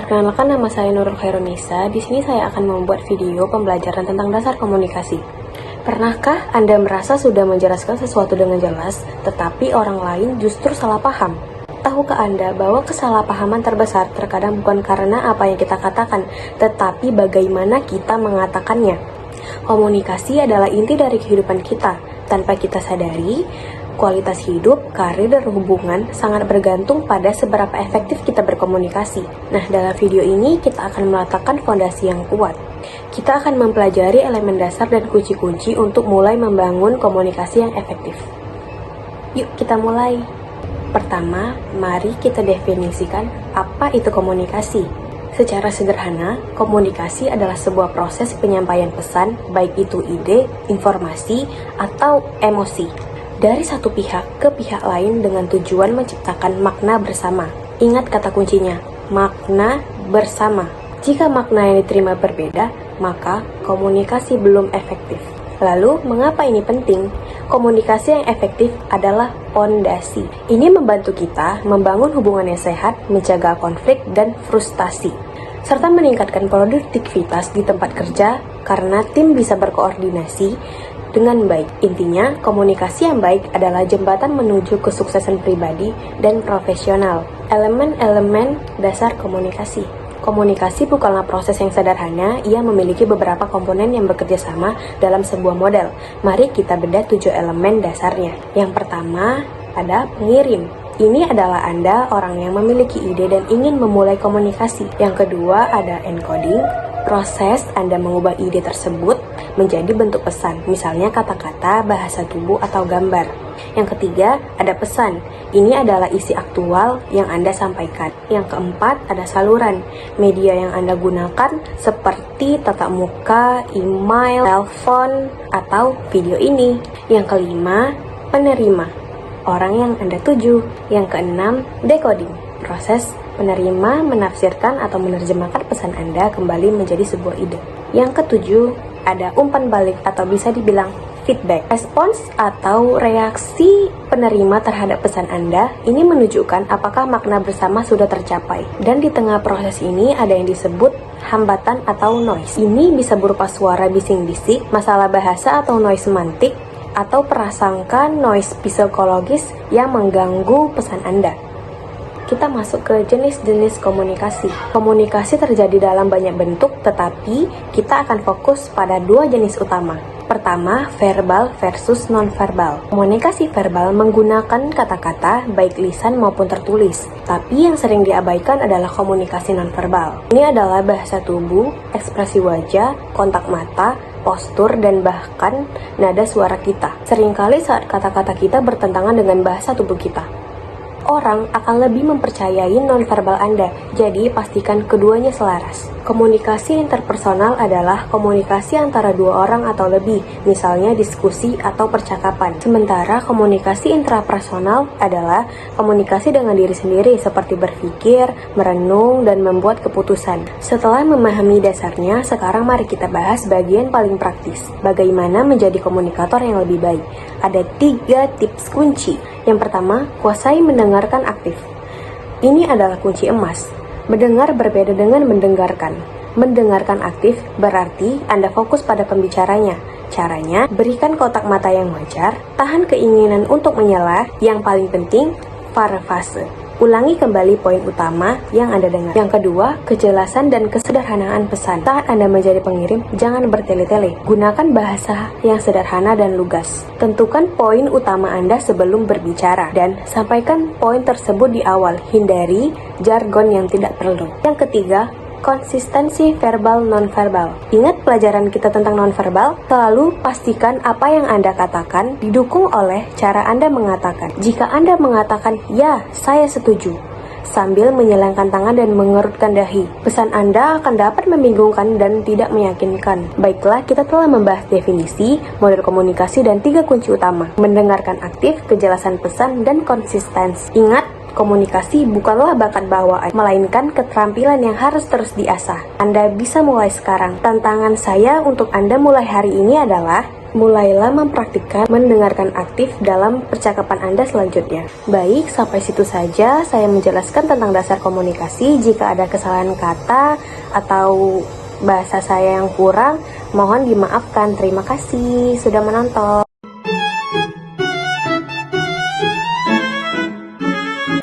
Perkenalkan, nama saya Nurul Khairunisa. Di sini saya akan membuat video pembelajaran tentang dasar komunikasi. Pernahkah Anda merasa sudah menjelaskan sesuatu dengan jelas, tetapi orang lain justru salah paham? Tahukah Anda bahwa kesalahpahaman terbesar terkadang bukan karena apa yang kita katakan, tetapi bagaimana kita mengatakannya? Komunikasi adalah inti dari kehidupan kita. Tanpa kita sadari, kualitas hidup, karir, dan hubungan sangat bergantung pada seberapa efektif kita berkomunikasi. Nah, dalam video ini kita akan meletakkan fondasi yang kuat. Kita akan mempelajari elemen dasar dan kunci-kunci untuk mulai membangun komunikasi yang efektif. Yuk, kita mulai. Pertama, mari kita definisikan apa itu komunikasi. Secara sederhana, komunikasi adalah sebuah proses penyampaian pesan, baik itu ide, informasi, atau emosi, dari satu pihak ke pihak lain dengan tujuan menciptakan makna bersama. Ingat kata kuncinya, makna bersama. Jika makna yang diterima berbeda, maka komunikasi belum efektif. Lalu, mengapa ini penting? Komunikasi yang efektif adalah pondasi. Ini membantu kita membangun hubungan yang sehat, menjaga konflik dan frustasi, serta meningkatkan produktivitas di tempat kerja karena tim bisa berkoordinasi dengan baik. Intinya, komunikasi yang baik adalah jembatan menuju kesuksesan pribadi dan profesional. Elemen-elemen dasar komunikasi. Komunikasi bukanlah proses yang sederhana, ia memiliki beberapa komponen yang bekerja sama dalam sebuah model. Mari kita bedah 7 elemen dasarnya. Yang pertama, ada pengirim. Ini adalah Anda, orang yang memiliki ide dan ingin memulai komunikasi. Yang kedua, ada encoding. Proses Anda mengubah ide tersebut menjadi bentuk pesan, misalnya kata-kata, bahasa tubuh, atau gambar. Yang ketiga, ada pesan. Ini adalah isi aktual yang Anda sampaikan. Yang keempat, ada saluran. Media yang Anda gunakan seperti tatap muka, email, telepon, atau video ini. Yang kelima, penerima. Orang yang Anda tuju. Yang keenam, decoding. Proses penerima menafsirkan atau menerjemahkan pesan Anda kembali menjadi sebuah ide. Yang ketujuh, ada umpan balik atau bisa dibilang feedback. Respons atau reaksi penerima terhadap pesan Anda ini menunjukkan apakah makna bersama sudah tercapai. Dan di tengah proses ini ada yang disebut hambatan atau noise. Ini bisa berupa suara bising-bisik, masalah bahasa atau noise semantik, atau prasangka noise psikologis yang mengganggu pesan Anda. Kita masuk ke jenis-jenis komunikasi. Komunikasi terjadi dalam banyak bentuk, tetapi kita akan fokus pada 2 jenis utama. Pertama, verbal versus non-verbal. Komunikasi verbal menggunakan kata-kata, baik lisan maupun tertulis. Tapi yang sering diabaikan adalah komunikasi non-verbal. Ini adalah bahasa tubuh, ekspresi wajah, kontak mata, postur, dan bahkan nada suara kita. Seringkali saat kata-kata kita bertentangan dengan bahasa tubuh kita, orang akan lebih mempercayai nonverbal Anda, jadi pastikan keduanya selaras. Komunikasi interpersonal adalah komunikasi antara 2 orang atau lebih, misalnya diskusi atau percakapan. Sementara komunikasi intrapersonal adalah komunikasi dengan diri sendiri seperti berpikir, merenung, dan membuat keputusan. Setelah memahami dasarnya, sekarang mari kita bahas bagian paling praktis, bagaimana menjadi komunikator yang lebih baik. Ada 3 tips kunci. Yang pertama, kuasai mendengarkan aktif. Ini adalah kunci emas. Mendengar berbeda dengan mendengarkan. Mendengarkan aktif berarti Anda fokus pada pembicaranya. Caranya, berikan kotak mata yang wajar, tahan keinginan untuk menyela, yang paling penting, parafase. Ulangi kembali poin utama yang Anda dengar. Yang kedua, kejelasan dan kesederhanaan pesan. Saat Anda menjadi pengirim, jangan bertele-tele. Gunakan bahasa yang sederhana dan lugas. Tentukan poin utama Anda sebelum berbicara dan sampaikan poin tersebut di awal. Hindari jargon yang tidak perlu. Yang ketiga, konsistensi verbal non-verbal. Ingat pelajaran kita tentang non-verbal? Selalu pastikan apa yang Anda katakan didukung oleh cara Anda mengatakan. Jika Anda mengatakan, "Ya, saya setuju," sambil menyilangkan tangan dan mengerutkan dahi, pesan Anda akan dapat membingungkan dan tidak meyakinkan. Baiklah, kita telah membahas definisi, model komunikasi, dan 3 kunci utama. Mendengarkan aktif, kejelasan pesan, dan konsistensi. Ingat, komunikasi bukanlah bakat bawaan, melainkan keterampilan yang harus terus diasah. Anda bisa mulai sekarang. Tantangan saya untuk Anda mulai hari ini adalah Mulailah mempraktikkan mendengarkan aktif dalam percakapan Anda selanjutnya. Baik, sampai situ saja saya menjelaskan tentang dasar komunikasi. Jika ada kesalahan kata atau bahasa saya yang kurang, mohon dimaafkan. Terima kasih sudah menonton.